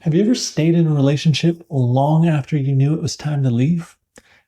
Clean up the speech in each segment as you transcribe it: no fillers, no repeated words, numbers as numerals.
Have you ever stayed in a relationship long after you knew it was time to leave?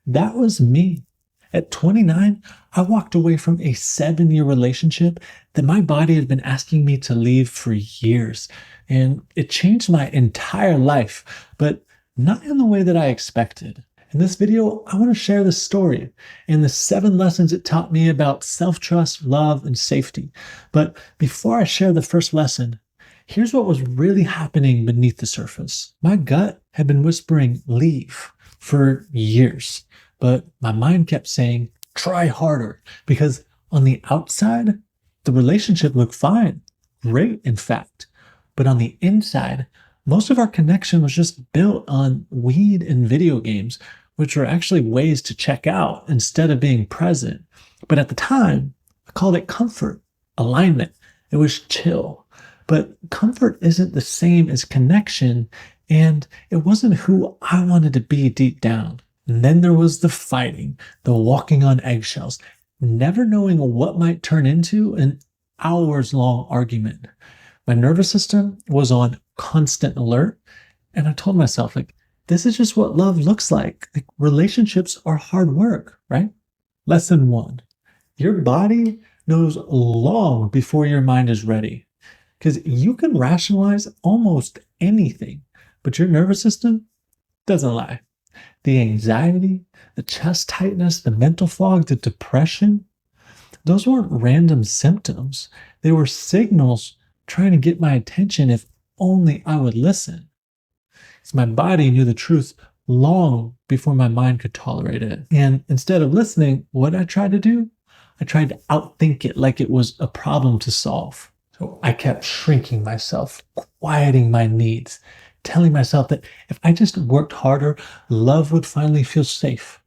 That was me. At 29, I walked away from a 7-year relationship that my body had been asking me to leave for years. And it changed my entire life, but not in the way that I expected. In this video, I want to share the story and the 7 lessons it taught me about self-trust, love, and safety. But before I share the first lesson, here's what was really happening beneath the surface. My gut had been whispering, leave, for years, but my mind kept saying, try harder, because on the outside, the relationship looked fine, great, in fact. But on the inside, most of our connection was just built on weed and video games, which were actually ways to check out instead of being present. But at the time, I called it comfort, alignment. It was chill. But comfort isn't the same as connection, and it wasn't who I wanted to be deep down. And then there was the fighting, the walking on eggshells, never knowing what might turn into an hours-long argument. My nervous system was on constant alert, and I told myself, this is just what love looks like. Relationships are hard work, right? Lesson 1. Your body knows long before your mind is ready. Because you can rationalize almost anything, but your nervous system doesn't lie. The anxiety, the chest tightness, the mental fog, the depression, those weren't random symptoms. They were signals trying to get my attention if only I would listen. So my body knew the truth long before my mind could tolerate it. And instead of listening, what I tried to do? I tried to outthink it like it was a problem to solve. So I kept shrinking myself, quieting my needs, telling myself that if I just worked harder, love would finally feel safe.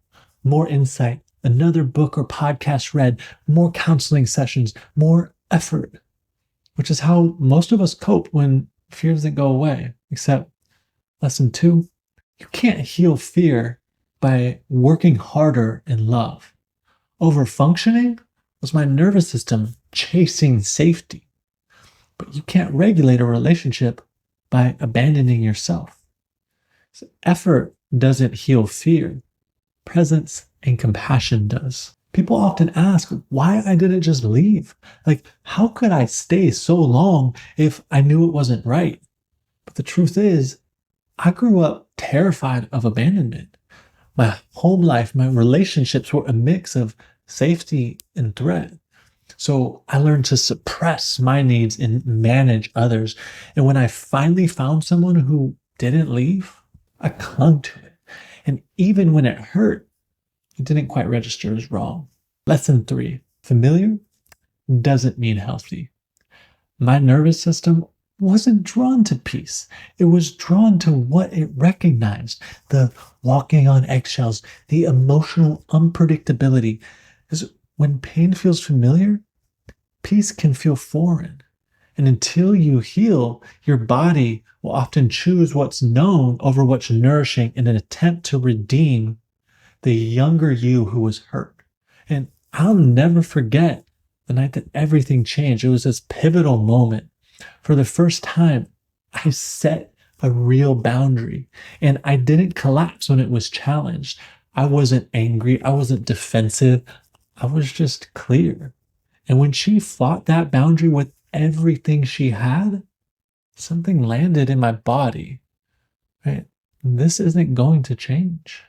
More insight, another book or podcast read, more counseling sessions, more effort, which is how most of us cope when fear doesn't go away. Except lesson 2, you can't heal fear by working harder in love. Overfunctioning was my nervous system chasing safety. But you can't regulate a relationship by abandoning yourself. So effort doesn't heal fear. Presence and compassion does. People often ask why I didn't just leave. How could I stay so long if I knew it wasn't right? But the truth is, I grew up terrified of abandonment. My home life, my relationships were a mix of safety and threat. So I learned to suppress my needs and manage others. And when I finally found someone who didn't leave, I clung to it. And even when it hurt, it didn't quite register as wrong. Lesson 3, familiar doesn't mean healthy. My nervous system wasn't drawn to peace. It was drawn to what it recognized, the walking on eggshells, the emotional unpredictability. Because when pain feels familiar, peace can feel foreign. And until you heal, your body will often choose what's known over what's nourishing in an attempt to redeem the younger you who was hurt. And I'll never forget the night that everything changed. It was this pivotal moment. For the first time, I set a real boundary, and I didn't collapse when it was challenged. I wasn't angry. I wasn't defensive. I was just clear. And when she fought that boundary with everything she had, something landed in my body, right? This isn't going to change.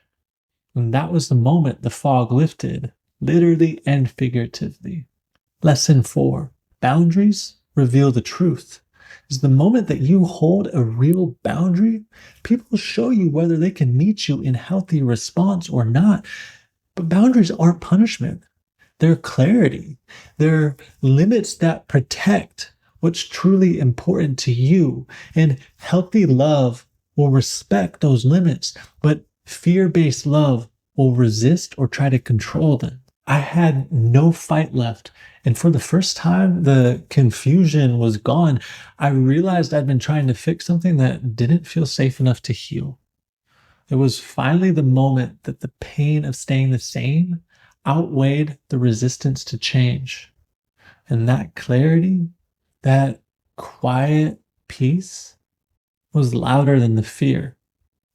And that was the moment the fog lifted, literally and figuratively. Lesson 4, boundaries reveal the truth. Is the moment that you hold a real boundary, people show you whether they can meet you in healthy response or not. But boundaries aren't punishment. They're clarity. They're limits that protect what's truly important to you. And healthy love will respect those limits, but fear-based love will resist or try to control them. I had no fight left. And for the first time, the confusion was gone. I realized I'd been trying to fix something that didn't feel safe enough to heal. It was finally the moment that the pain of staying the same outweighed the resistance to change. And that clarity, that quiet peace, was louder than the fear.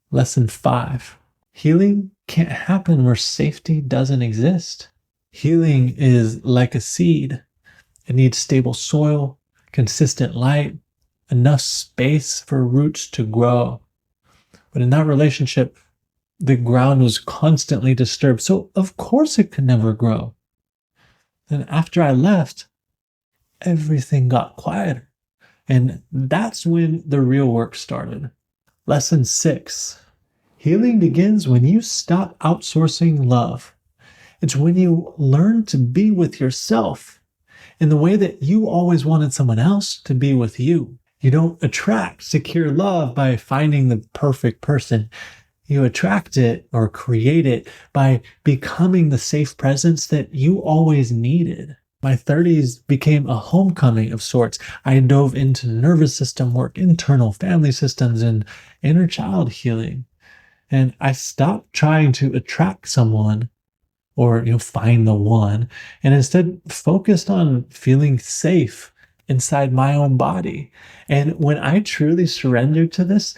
Lesson 5. Healing can't happen where safety doesn't exist. Healing is like a seed. It needs stable soil, consistent light, enough space for roots to grow. But in that relationship, the ground was constantly disturbed, so of course it could never grow. Then after I left, everything got quieter. And that's when the real work started. Lesson 6. Healing begins when you stop outsourcing love. It's when you learn to be with yourself in the way that you always wanted someone else to be with you. You don't attract secure love by finding the perfect person. You attract it or create it by becoming the safe presence that you always needed. My 30s became a homecoming of sorts. I dove into nervous system work, internal family systems, and inner child healing. And I stopped trying to attract someone or find the one, and instead focused on feeling safe inside my own body. And when I truly surrendered to this,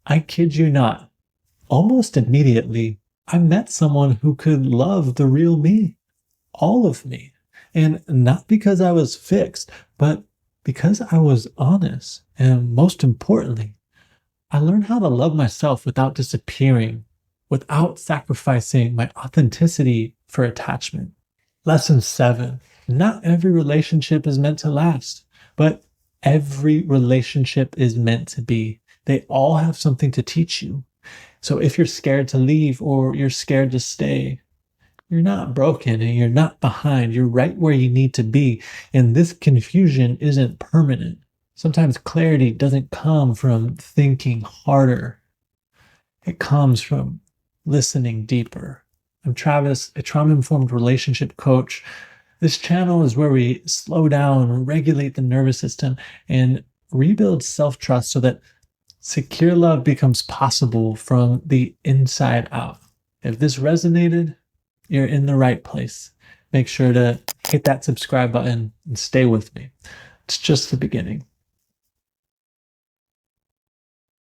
I kid you not, almost immediately, I met someone who could love the real me, all of me. And not because I was fixed, but because I was honest. And most importantly, I learned how to love myself without disappearing, without sacrificing my authenticity for attachment. Lesson 7. Not every relationship is meant to last, but every relationship is meant to be. They all have something to teach you. So if you're scared to leave or you're scared to stay, you're not broken and you're not behind. You're right where you need to be. And this confusion isn't permanent. Sometimes clarity doesn't come from thinking harder. It comes from listening deeper. I'm Travis, a trauma-informed relationship coach. This channel is where we slow down, regulate the nervous system, and rebuild self-trust so that secure love becomes possible from the inside out. If this resonated, you're in the right place. Make sure to hit that subscribe button and stay with me. It's just the beginning.